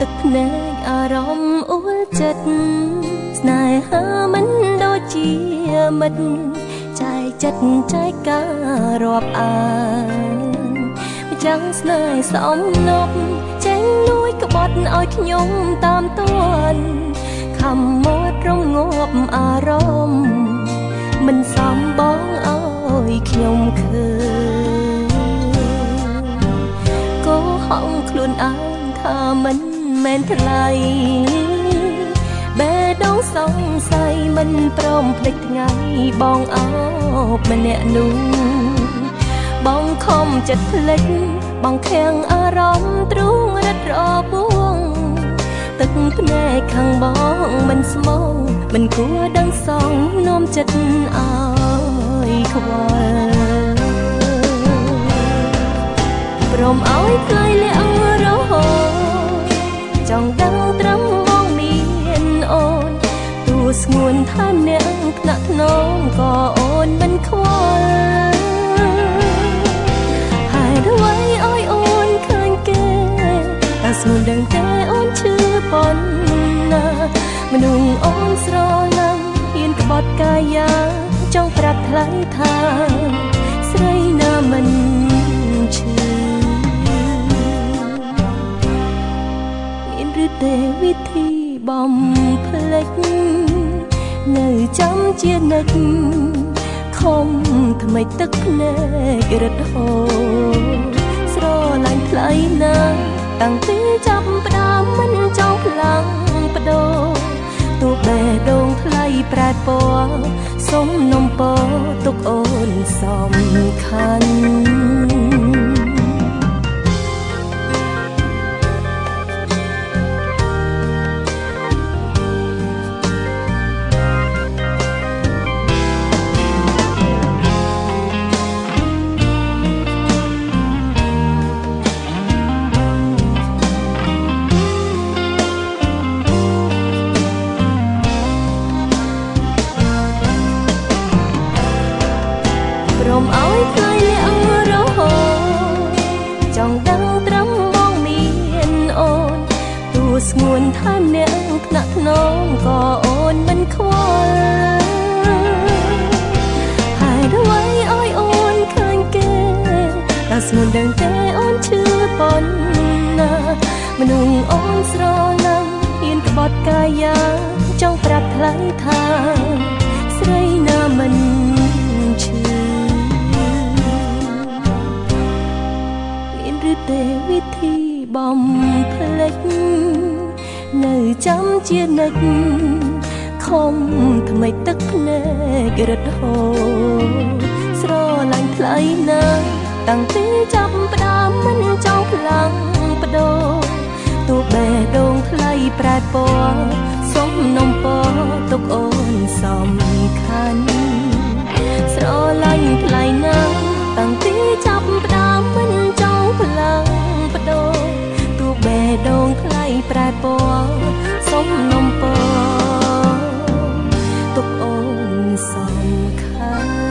ទឹកភ្នែកអារម្មណ៍អួលចិត្តស្នេហាមិនដូចជាមិត្តចែកចិត្តចែកការរាប់អានម្ចាំងស្នេហ៍សំណប់ចេញលួយក្បត់ឲ្យខ្ញុំតាមទាន់ខំមករងងាប់អារម្មណ៍មិនសមបងឲ្យខ្ញុំឃើញក៏ហងខ្លួនឯងថាមិនមែនថ្លៃបេះដូងសង្ស័យមិនព្រមភ្លេចថ្ងៃបងអោបម្នាក់នោះបងខំចិត្តភ្លេចបងខាំងអារម្មណ៍ទ្រូងរត់របួងទឹកភ្នែកខាងបងមិនស្មោះមិនគួរដឹងសងនោមចិត្តឲ្យខ្វល់ព្រមឲ្យថ្លៃលាក់រហូតចង់ដឹងត្រឹមបងមានអូនទួស្ងួនថាអ្នកថ្នាក់ថ្នមក៏អូនមិនខ្វល់ហើយអ្វីឲ្យអូនឃើញគេតែស្ងួនដឹងតែអូនឈឺប៉ុណ្ណាមនុស្សអូនស្រឡាញ់ហ៊ានក្បត់កាយាចង់ប្រាប់ថ្លៃថាស្រីណាមិនឈឺឬទេវិធីបំភ្លេចនៅចាំជានិច្ចខំថ្មីទឹកភ្នែករត់ហូរស្រឡាញ់ថ្លៃណាស់តាំងពីចាប់ផ្ដើមមិនចង់ខ្លាំងបដូរទោះបេះដូងថ្លៃប្រែពណ៌សុំនំពរទុកអូនសំខាន់ព្រមឲ្យថ្លៃលាក់រហូតចង់ដឹងត្រឹមបងមានអូនទួស្ងួនថាអ្នកថ្នាក់ថ្នមក៏អូនមិនខ្វល់ហើយអ្វីឲ្យអូនឃើញគេតែស្ងួនដឹងតែអូនឈឺប៉ុណ្ណាមនុស្សអូនស្រឡាញ់ហ៊ានក្បត់កាយាចង់ប្រាប់ថ្លៃថាស្រីណាមិនឈឺឬទេវិធីបំភ្លេចនៅចាំជានិច្ចខំថ្មីទឹកភ្នែករត់ហូរស្រឡាញ់ថ្លៃណាស់តាំងពីចាប់ផ្ដើមមិនចង់ខ្លាំងបដូរទោះបេះដូងថ្លៃប្រែពណ៌សុំនំពរទុកអូនសំខាន់ស្រឡាញ់ថ្លៃណាស់តាំងពីចាប់ផ្ដើមមិនចង់ខ្លាំងបដូរទោះបេះដូងថ្លៃប្រែពណ៌សុំនំពរទុកអូនសំខាន់